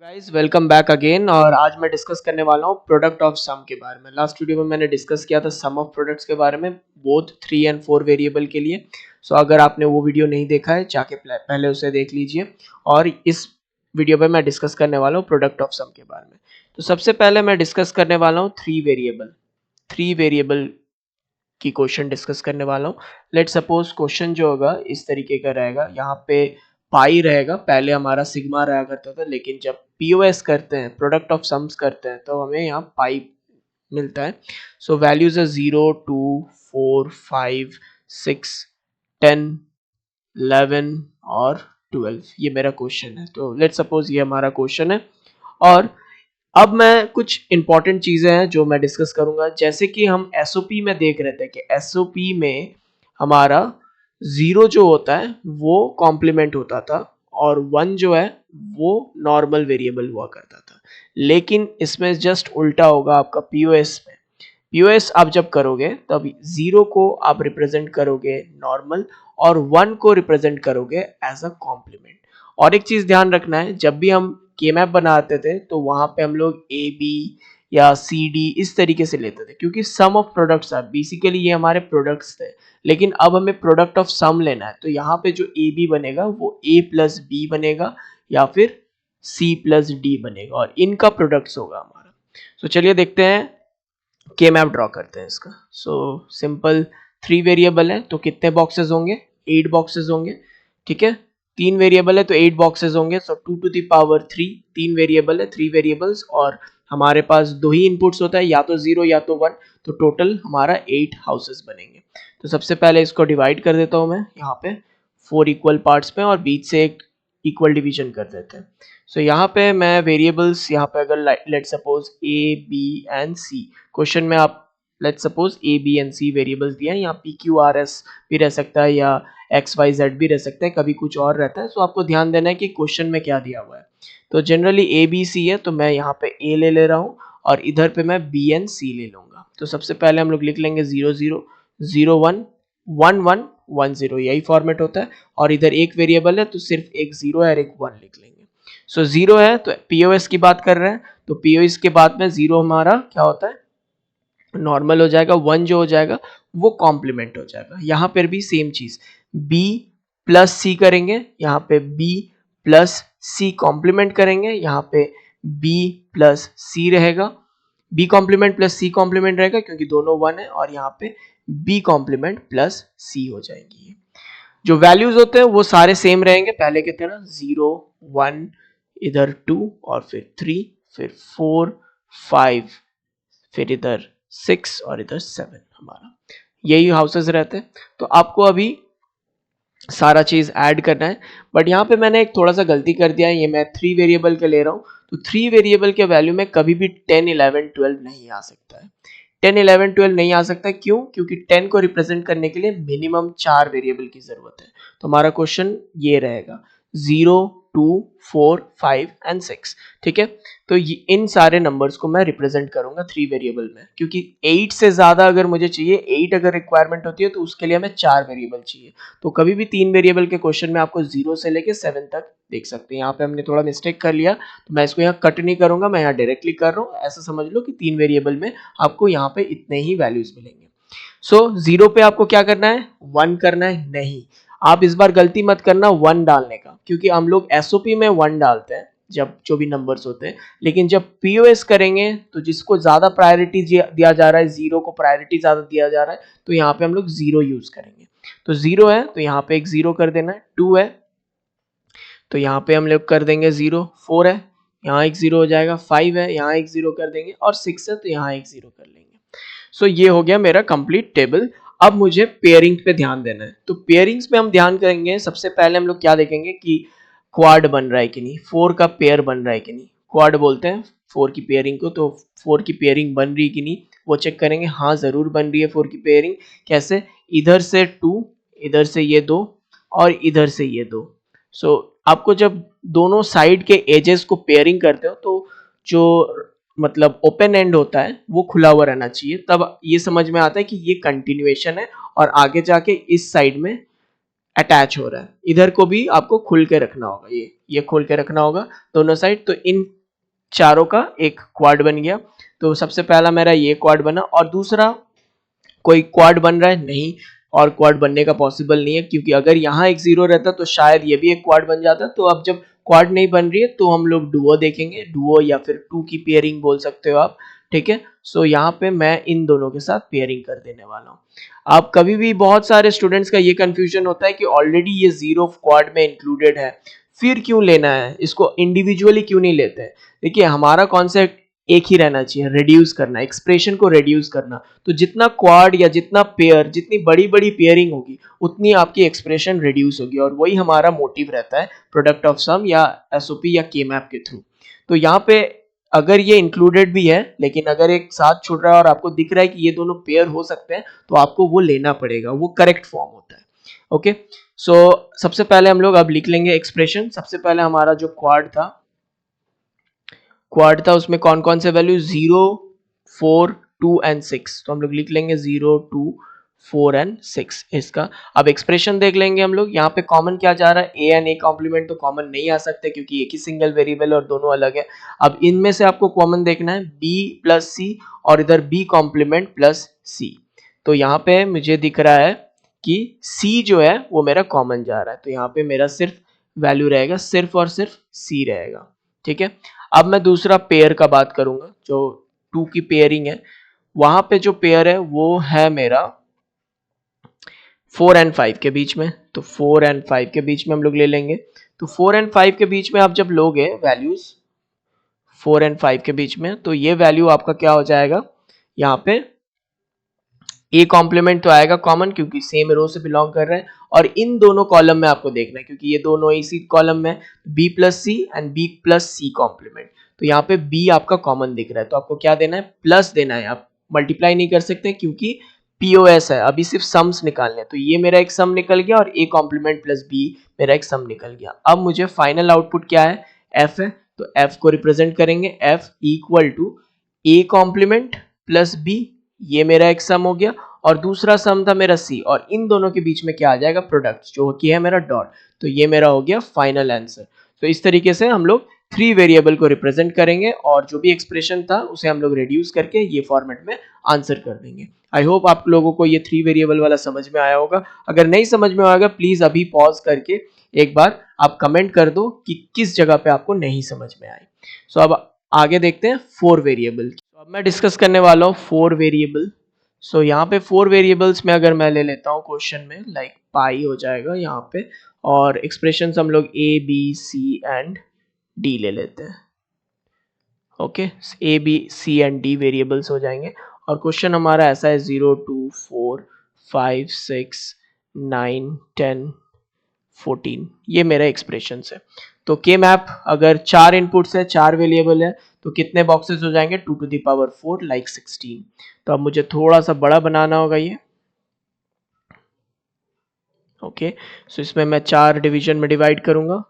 Guys welcome back again. और आज मैं डिस्कस करने वाला हूँ प्रोडक्ट ऑफ सम के बारे में। लास्ट वीडियो में मैंने डिस्कस किया था सम ऑफ प्रोडक्ट्स के बारे में, बोथ 3 और 4 वेरिएबल के लिए। सो अगर आपने वो वीडियो नहीं देखा है जाके पहले उसे देख लीजिए। और इस वीडियो पे मैं डिस्कस करने वाला हूँ प्रोडक्ट ऑफ सम के बारे में। तो सबसे पहले मैं डिस्कस करने वाला हूँ थ्री वेरिएबल की क्वेश्चन डिस्कस करने वाला हूँ। लेट सपोज क्वेश्चन जो होगा इस तरीके का रहेगा। यहाँ पे पाई रहेगा, पहले हमारा सिग्मा रहा करता था, लेकिन जब पीओएस करते हैं, प्रोडक्ट ऑफ सम्स करते हैं, तो हमें यहाँ पाई मिलता है। सो वैल्यूज है 0, 2, 4, 5, 6, 10, 11 और 12। ये मेरा क्वेश्चन है। तो लेट सपोज ये हमारा क्वेश्चन है। और अब मैं कुछ इंपॉर्टेंट चीजें हैं जो मैं डिस्कस करूंगा। जैसे कि हम एसओपी में देख रहे थे कि एसओपी में हमारा 0 जो होता है वो कॉम्प्लीमेंट होता था और 1 जो है वो नॉर्मल वेरिएबल हुआ करता था। लेकिन इसमें जस्ट उल्टा होगा आपका पीओएस में। पीओएस आप जब करोगे तब 0 को आप रिप्रेजेंट करोगे नॉर्मल और 1 को रिप्रेजेंट करोगे एज अ कॉम्प्लीमेंट। और एक चीज ध्यान रखना है, जब भी हम के मैप बनाते थे तो वहां पे हम लोग ए बी या सी डी इस तरीके से लेते थे, क्योंकि सम ऑफ प्रोडक्ट्स आर बेसिकली ये हमारे प्रोडक्ट्स थे। लेकिन अब हमें प्रोडक्ट ऑफ सम लेना है, तो यहाँ पे जो ए बी बनेगा वो ए प्लस बी बनेगा या फिर सी प्लस डी बनेगा और इनका प्रोडक्ट्स होगा हमारा। तो चलिए देखते हैं, के मैप ड्रॉ करते हैं इसका। सो सिंपल 3 वेरिएबल है तो कितने बॉक्सेस होंगे? 8 बॉक्सेस होंगे। ठीक है, 3 वेरिएबल है तो 8 बॉक्सेस होंगे। सो 2 टू द पावर 3, 3 वेरिएबल है, 3 वेरिएबल्स, और हमारे पास दो ही इनपुट्स होता है, या तो 0 या तो 1। तो टोटल हमारा 8 हाउसेस बनेंगे। तो सबसे पहले इसको डिवाइड कर देता हूं मैं यहाँ पे 4 इक्वल पार्ट्स में और बीच से एक इक्वल डिवीजन कर देते हैं। सो यहाँ पे मैं वेरिएबल्स, यहाँ पे अगर let suppose A B and C, question में आप let suppose A B and C variables दिया है। यहाँ पी क्यू आर एस भी रह सकता है या एक्स वाई जेड भी रह सकता है, कभी कुछ और रहता है। सो आपको ध्यान देना है कि क्वेश्चन में क्या दिया हुआ है। तो जनरली ए बी सी है तो मैं यहाँ पे ए ले रहा हूँ और इधर पे मैं बी एंड सी ले लूंगा। तो सबसे पहले हम लोग लिख लेंगे 0 0 0 1 1 1 1 0, यही फॉर्मेट होता है। और इधर एक वेरिएबल है तो सिर्फ एक 0 है और एक 1 लिख लेंगे। सो 0 है तो पीओएस की बात कर रहे हैं, तो पीओएस के बाद में 0 हमारा क्या होता है? नॉर्मल हो जाएगा। 1 जो हो जाएगा वो कॉम्प्लीमेंट हो जाएगा। यहाँ पर भी सेम चीज, b प्लस सी करेंगे, यहाँ पे b प्लस सी कॉम्प्लीमेंट करेंगे, यहाँ पे b प्लस सी रहेगा। b complement plus C complement रहेगा क्योंकि दोनों 1 है, और यहाँ पे b कॉम्प्लीमेंट प्लस सी हो जाएंगी। जो वैल्यूज होते हैं वो सारे सेम रहेंगे पहले की तरह, 0 1, इधर 2 और फिर 3, फिर 4 5, फिर इधर 6 और इधर 7। हमारा यही हाउसेस रहते हैं। तो आपको अभी सारा चीज ऐड करना है। बट यहाँ पे मैंने एक थोड़ा सा गलती कर दिया है, ये मैं 3 वेरिएबल के ले रहा हूँ। तो 3 वेरिएबल के वैल्यू में कभी भी 10 11 12 नहीं आ सकता है। 10 11 12 नहीं आ सकता है, क्यों? क्योंकि 10 को रिप्रेजेंट करने के लिए मिनिमम 4 वेरिएबल की जरूरत है। तो हमारा क्वेश्चन ये रहेगा 0 2 4 5 एंड 6। ठीक है, तो इन सारे नंबर्स को मैं रिप्रेजेंट करूंगा 3 वेरिएबल में, क्योंकि 8 से ज्यादा अगर मुझे चाहिए, 8 अगर रिक्वायरमेंट होती है तो उसके लिए हमें 4 वेरिएबल चाहिए। तो कभी भी 3 वेरिएबल के क्वेश्चन में आपको 0 से लेके 7 तक देख सकते हैं। यहाँ पे हमने थोड़ा मिस्टेक कर लिया तो मैं इसको यहाँ कट नहीं करूंगा, मैं यहाँ डायरेक्टली कर रहा हूँ। ऐसा समझ लो कि 3 वेरिएबल में आपको यहाँ पे इतने ही वैल्यूज मिलेंगे। सो 0 पे आपको क्या करना है? 1 करना है? नहीं, आप इस बार गलती मत करना 1 डालने का, क्योंकि हम लोग एसओपी में 1 डालते हैं जब जो भी नंबर्स होते हैं, लेकिन जब पीओएस करेंगे तो जिसको ज्यादा प्रायोरिटी दिया जा रहा है, 0 को प्रायोरिटी ज्यादा दिया जा रहा है, तो यहाँ पे हम लोग 0 यूज करेंगे। तो 0 है तो यहाँ पे एक 0 कर देना है। 2 है तो यहाँ पे हम लोग कर देंगे 0। 4 है, यहाँ एक 0 हो जाएगा। 5 है, यहाँ एक 0 कर देंगे, और 6 है तो यहाँ एक 0 कर लेंगे। सो ये हो गया मेरा कंप्लीट टेबल। अब मुझे पेयरिंग पे ध्यान देना है। तो पेयरिंग्स में हम ध्यान करेंगे, सबसे पहले हम लोग क्या देखेंगे कि क्वाड बन रहा है कि नहीं, 4 का पेयर बन रहा है कि नहीं। क्वाड बोलते हैं 4 की पेयरिंग को। तो 4 की पेयरिंग बन रही कि नहीं वो चेक करेंगे। हाँ जरूर बन रही है 4 की पेयरिंग। कैसे? इधर से 2, इधर से ये 2 और इधर से ये 2। सो आपको जब दोनों साइड के एजेस को पेयरिंग करते हो तो जो मतलब ओपन एंड होता है वो खुला हुआ रहना चाहिए, तब ये समझ में आता है कि ये कंटिन्यूएशन है और आगे जाके इस साइड में अटैच हो रहा है, इधर को भी आपको खुल के रखना होगा, ये खोल के रखना होगा दोनों साइड। तो इन चारों का एक क्वाड बन गया। तो सबसे पहला मेरा ये क्वाड बना, और दूसरा कोई क्वाड बन रहा है नहीं, और क्वाड बनने का पॉसिबल नहीं है, क्योंकि अगर यहाँ एक जीरो रहता तो शायद ये भी एक क्वाड बन जाता। तो अब जब क्वाड नहीं बन रही है तो हम लोग डुओ देखेंगे, डुओ या फिर टू की पेयरिंग बोल सकते हो आप, ठीक है। सो यहाँ पे मैं इन दोनों के साथ पेयरिंग कर देने वाला हूँ। अब कभी भी बहुत सारे स्टूडेंट्स का ये कंफ्यूजन होता है कि ऑलरेडी ये जीरो क्वाड में इंक्लूडेड है, फिर क्यों लेना है, इसको इंडिविजुअली क्यों नहीं लेते हैं। देखिए हमारा कॉन्सेप्ट एक ही रहना चाहिए, रिड्यूस करना, एक्सप्रेशन को रिड्यूस करना। तो जितना क्वाड या जितना पेयर, जितनी बड़ी बड़ी पेयरिंग होगी उतनी आपकी एक्सप्रेशन रिड्यूस होगी, और वही हमारा मोटिव रहता है प्रोडक्ट ऑफ सम या एसओपी या के मैप के थ्रू। तो यहाँ पे अगर ये इंक्लूडेड भी है, लेकिन अगर एक साथ छूट रहा है और आपको दिख रहा है कि ये दोनों पेयर हो सकते हैं, तो आपको वो लेना पड़ेगा, वो करेक्ट फॉर्म होता है। ओके, सो सबसे पहले हम लोग अब लिख लेंगे एक्सप्रेशन। सबसे पहले हमारा जो क्वाड था उसमें कौन कौन से वैल्यू, 0, 4, 2 एंड 6। तो हम लोग लिख लेंगे 0, 2, 4 एंड 6 इसका। अब एक्सप्रेशन देख लेंगे हम लोग, यहाँ पे कॉमन क्या जा रहा है, ए एंड ए कॉम्प्लीमेंट तो कॉमन नहीं आ सकते क्योंकि एक ही सिंगल वेरिएबल और दोनों अलग है। अब इनमें से आपको कॉमन देखना है बी प्लस सी, और इधर बी कॉम्प्लीमेंट प्लस सी। तो यहाँ पे मुझे दिख रहा है कि सी जो है वो मेरा कॉमन जा रहा है, तो यहाँ पे मेरा सिर्फ वैल्यू रहेगा, सिर्फ और सिर्फ सी रहेगा, ठीक है। अब मैं दूसरा पेयर का बात करूंगा, जो टू की पेयरिंग है, वहां पे जो पेयर है वो है मेरा 4 एंड 5 के बीच में। तो 4 एंड 5 के बीच में हम लोग ले लेंगे। तो 4 एंड 5 के बीच में आप जब लोगे वैल्यूज 4 एंड 5 के बीच में, तो ये वैल्यू आपका क्या हो जाएगा, यहाँ पे ए कॉम्प्लीमेंट तो आएगा कॉमन क्योंकि सेम रो से बिलोंग कर रहे हैं, और इन दोनों कॉलम में आपको देखना है क्योंकि ये दोनों इसी कॉलम में B plus C and B plus C complement. तो यहाँ पे बी आपका कॉमन दिख रहा है, तो आपको क्या देना है, प्लस देना है। आप मल्टीप्लाई नहीं कर सकते क्योंकि पीओएस है, अभी सिर्फ सम्स निकालने हैं। तो ये मेरा एक सम निकल गया और ए कॉम्प्लीमेंट प्लस बी मेरा एक सम निकल गया। अब मुझे फाइनल आउटपुट क्या है, एफ है। तो एफ को रिप्रेजेंट करेंगे, F equal to A complement plus B, ये मेरा एक सम हो गया, और दूसरा सम था मेरा सी, और इन दोनों के बीच में क्या आ जाएगा, प्रोडक्ट, जो कि है मेरा डॉट। तो ये मेरा हो गया फाइनल आंसर। तो इस तरीके से हम लोग 3 वेरिएबल को रिप्रेजेंट करेंगे, और जो भी एक्सप्रेशन था उसे हम लोग रिड्यूस करके ये फॉर्मेट में आंसर कर देंगे। आई होप आप लोगों को ये 3 वेरिएबल वाला समझ में आया होगा। अगर नहीं समझ में आएगा प्लीज अभी पॉज करके एक बार आप कमेंट कर दो कि किस जगह पे आपको नहीं समझ में आई। सो अब आगे देखते हैं 4 वेरिएबल। अब मैं डिस्कस करने वाला हूँ 4 वेरिएबल। सो यहाँ पे 4 वेरिएबल्स में अगर मैं ले लेता हूँ क्वेश्चन में, लाइक पाई हो जाएगा यहाँ पे, और एक्सप्रेशन हम लोग A B C and D ले लेते हैं। Okay, A B C and D variables हो जाएंगे, और क्वेश्चन हमारा ऐसा है 0, 2, 4, 5, 6, 9, 10, 14, ये मेरा एक्सप्रेशन है। तो के मैप अगर 4 इनपुट्स है, 4 वेरिएबल है, तो कितने बॉक्सेस हो जाएंगे, 2 to the power 4 लाइक 16। तो अब मुझे थोड़ा सा बड़ा बनाना होगा ये। ओके, सो इसमें मैं 4 डिवीजन में डिवाइड करूंगा,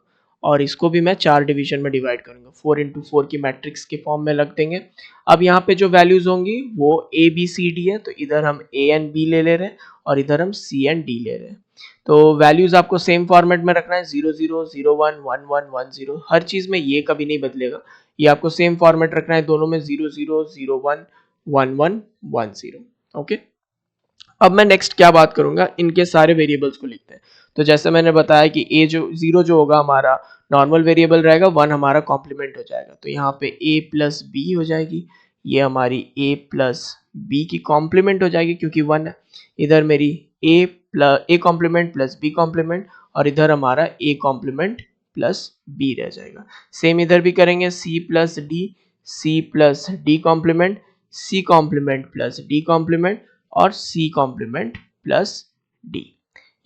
और इसको भी मैं 4 डिवीजन में डिवाइड करूंगा, 4 into 4 की मैट्रिक्स के फॉर्म में रख देंगे। अब यहाँ पे जो वैल्यूज होंगी वो ए बी सी डी है, तो इधर हम ए एंड बी ले रहे हैं और इधर हम सी एंड डी ले रहे हैं। तो वैल्यूज आपको सेम फॉर्मेट में रखना है, 0 0 0 1 1 1 1 0, हर चीज में ये कभी नहीं बदलेगा, ये आपको सेम फॉर्मेट रखना है दोनों में, 0 0 0 1 1 1 1 0। ओके, अब मैं नेक्स्ट क्या बात करूंगा, इनके सारे वेरिएबल्स को लिखते हैं। तो जैसे मैंने बताया कि ए जो 0 जो होगा हमारा नॉर्मल वेरिएबल रहेगा, 1 हमारा कॉम्प्लीमेंट हो जाएगा, तो यहाँ पे a प्लस बी हो जाएगी, ये हमारी a प्लस बी की कॉम्प्लीमेंट हो जाएगी क्योंकि 1 है। इधर मेरी a complement plus b complement, और इधर हमारा a कॉम्प्लीमेंट प्लस b रह जाएगा। सेम इधर भी करेंगे, c plus d complement, c complement plus d complement, और c कॉम्प्लीमेंट प्लस d।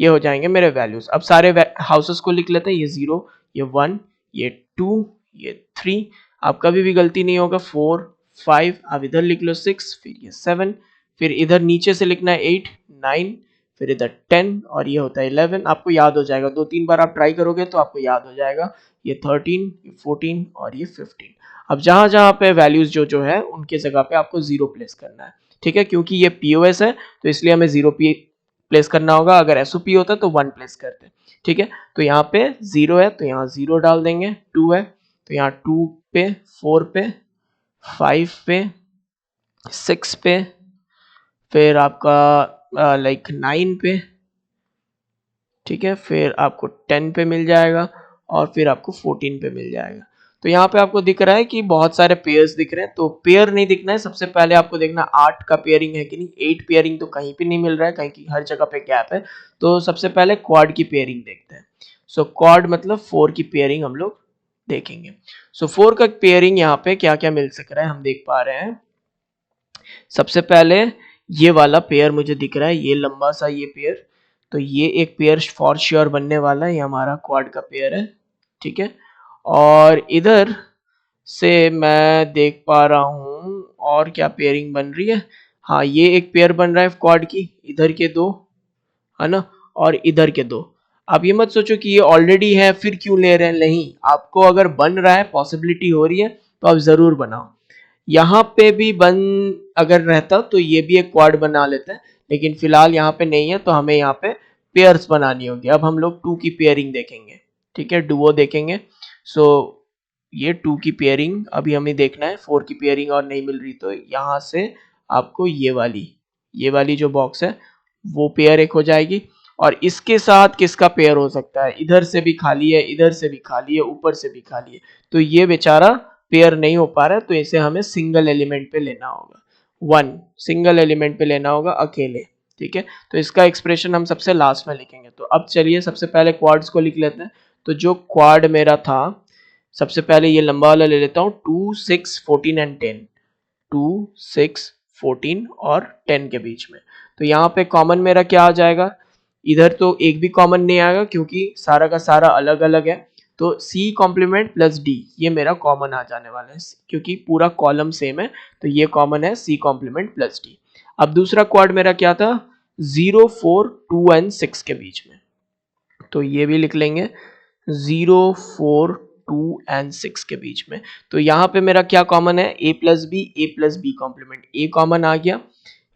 ये हो जाएंगे मेरे वैल्यूज। अब सारे हाउसेस को लिख लेते हैं, ये 0, ये 1, ये 2, ये 3, आप कभी भी गलती नहीं होगा, 4, 5, अब इधर लिख लो 6, फिर ये 7, फिर इधर नीचे से लिखना है 8, 9, फिर इधर 10, और ये होता है 11। आपको याद हो जाएगा, 2-3 बार आप ट्राई करोगे तो आपको याद हो जाएगा, ये 13, ये 14 और ये 15। अब जहां जहां पे वैल्यूज जो है उनके जगह पे आपको 0 प्लेस करना है, ठीक है, क्योंकि ये पीओएस है तो इसलिए हमें 0 प्लेस करना होगा, अगर SOP होता तो 1 प्लेस करते, ठीक है। तो यहाँ पे 0 है तो यहाँ 0 डाल देंगे, 2 है तो यहाँ 2 पे, 4 पे, 5 पे, 6 पे, फिर आपका लाइक 9 पे, ठीक है, फिर आपको 10 पे मिल जाएगा और फिर आपको 14 पे मिल जाएगा। तो यहाँ पे आपको दिख रहा है कि बहुत सारे पेयर्स दिख रहे हैं, तो पेयर नहीं दिखना है, सबसे पहले आपको देखना 8 का पेयरिंग है कि नहीं। 8 पेयरिंग तो कहीं पे नहीं मिल रहा है, कहीं की हर जगह पे गैप है। तो सबसे पहले क्वाड की पेयरिंग देखते हैं। सो क्वाड मतलब 4 की पेयरिंग हम लोग देखेंगे। सो 4 का पेयरिंग यहाँ पे क्या क्या मिल सक रहा है हम देख पा रहे हैं। सबसे पहले ये वाला पेयर मुझे दिख रहा है, ये लंबा सा ये पेयर, तो ये एक पेयर फॉर श्योर बनने वाला है, ये हमारा क्वाड का पेयर है, ठीक है। और इधर से मैं देख पा रहा हूँ और क्या पेयरिंग बन रही है। हाँ, ये एक पेयर बन रहा है क्वाड की, इधर के 2 है ना, और इधर के 2। आप ये मत सोचो कि ये ऑलरेडी है फिर क्यों ले रहे हैं, नहीं, आपको अगर बन रहा है, पॉसिबिलिटी हो रही है तो आप जरूर बनाओ। यहाँ पे भी बन अगर रहता तो ये भी एक क्वाड बना लेते हैं, लेकिन फिलहाल यहाँ पे नहीं है तो हमें यहाँ पे पेयर्स बनानी होगी। अब हम लोग 2 की पेयरिंग देखेंगे, ठीक है, डुओ देखेंगे। सो ये 2 की पेयरिंग अभी हमें देखना है, 4 की पेयरिंग और नहीं मिल रही तो यहाँ से आपको ये वाली जो बॉक्स है वो पेयर एक हो जाएगी। और इसके साथ किसका पेयर हो सकता है, इधर से भी खाली है, इधर से भी खाली है, ऊपर से भी खाली है, तो ये बेचारा पेयर नहीं हो पा रहा है, तो इसे हमें सिंगल एलिमेंट पे लेना होगा, 1 सिंगल एलिमेंट पे लेना होगा अकेले, ठीक है। तो इसका एक्सप्रेशन हम सबसे लास्ट में लिखेंगे। तो अब चलिए सबसे पहले क्वाड्स को लिख लेते हैं। तो जो क्वाड मेरा था, सबसे पहले ये लंबा वाला ले लेता हूँ, 2, 6, 14 एंड 10, 2, 6, 14 और 10 के बीच में। तो यहाँ पे कॉमन मेरा क्या आ जाएगा, इधर तो एक भी कॉमन नहीं आएगा क्योंकि सारा का सारा अलग अलग है, तो C कॉम्प्लीमेंट प्लस D ये मेरा कॉमन आ जाने वाला है, क्योंकि पूरा कॉलम सेम है तो ये कॉमन है, C कॉम्प्लीमेंट प्लस D। अब दूसरा क्वाड मेरा क्या था, 0, 4, 2 एंड 6 के बीच में, तो ये भी लिख लेंगे 0, 4, 2 एंड 6 के बीच में। तो यहाँ पे मेरा क्या कॉमन है, A plus B complement, A common आ गया,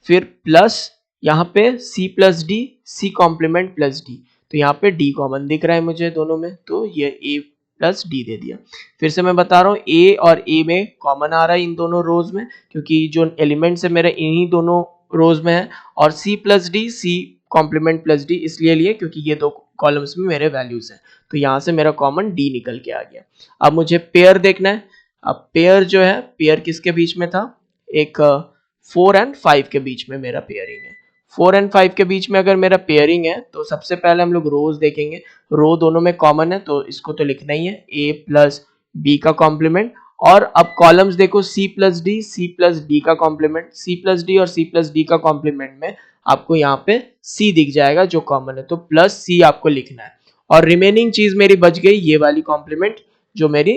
फिर प्लस यहाँ पे C plus D, C complement plus D, तो यहाँ पे D कॉमन दिख रहा है मुझे दोनों में, तो ये A प्लस D दे दिया। फिर से मैं बता रहा हूँ A और A में कॉमन आ रहा है इन दोनों रोज में, क्योंकि जो एलिमेंट्स है मेरे इन्हीं दोनों रोज में है, और C plus D, C complement plus D इसलिए लिए क्योंकि ये 2 कॉलम्स में मेरे वैल्यूज हैं, तो यहाँ से मेरा कॉमन D निकल के आ गया। अब मुझे पेयर देखना है। अब पेयर जो है, पेयर किसके बीच में था, एक 4 एंड 5 के बीच में मेरा पेयरिंग है। 4 एंड 5 के बीच में अगर मेरा पेयरिंग है तो सबसे पहले हम लोग रोज देखेंगे, रो दोनों में कॉमन है तो इसको तो लिखना ही है, A प्लस बी का कॉम्प्लीमेंट। और अब कॉलम्स देखो, C प्लस डी का कॉम्प्लीमेंट, C प्लस डी और C प्लस डी का कॉम्प्लीमेंट में आपको यहाँ पे C दिख जाएगा जो कॉमन है, तो प्लस C आपको लिखना है। और रिमेनिंग चीज मेरी बच गई, ये वाली कॉम्प्लीमेंट जो मेरी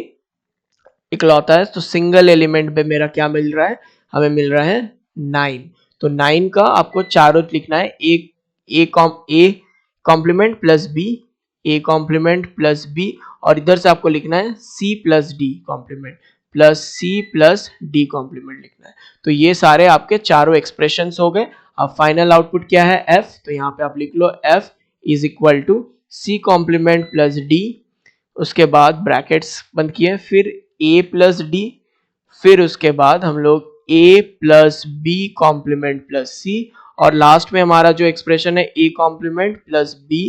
इकलौता है। तो सिंगल एलिमेंट पे मेरा क्या मिल रहा है, हमें मिल रहा है 9। तो 9 का आपको चारों लिखना है, A complement plus B, A complement plus B, और इधर से आपको लिखना है C plus D complement plus C plus D complement लिखना है। तो ये सारे आपके चारों एक्सप्रेशंस हो गए। अब फाइनल आउटपुट क्या है, एफ, तो यहाँ पे आप लिख लो F is equal to C complement plus D, उसके बाद ब्रैकेट्स बंद किए, फिर a प्लस डी, फिर उसके बाद हम लोग a plus B complement plus C, और लास्ट में हमारा जो एक्सप्रेशन है a complement plus B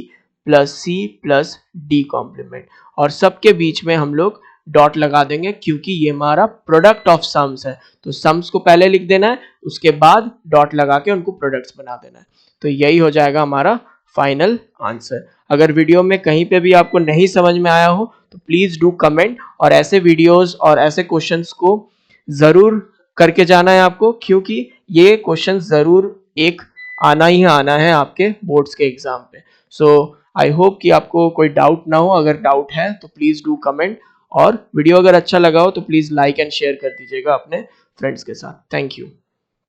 plus C plus D complement, और सबके बीच में हम लोग डॉट लगा देंगे क्योंकि ये हमारा प्रोडक्ट ऑफ सम्स है। तो सम्स को पहले लिख देना है, उसके बाद डॉट लगा के उनको प्रोडक्ट्स बना देना है। तो यही हो जाएगा हमारा फाइनल आंसर। अगर वीडियो में कहीं पे भी आपको नहीं समझ में आया हो तो प्लीज डू कमेंट, और ऐसे वीडियोस और ऐसे क्वेश्चंस को जरूर करके जाना है आपको, क्योंकि ये क्वेश्चन जरूर एक आना ही आना है आपके बोर्ड्स के एग्जाम पे। सो आई होप कि आपको कोई डाउट ना हो, अगर डाउट है तो प्लीज डू कमेंट, और वीडियो अगर अच्छा लगा हो तो प्लीज लाइक एंड शेयर कर दीजिएगा अपने फ्रेंड्स के साथ। Thank you.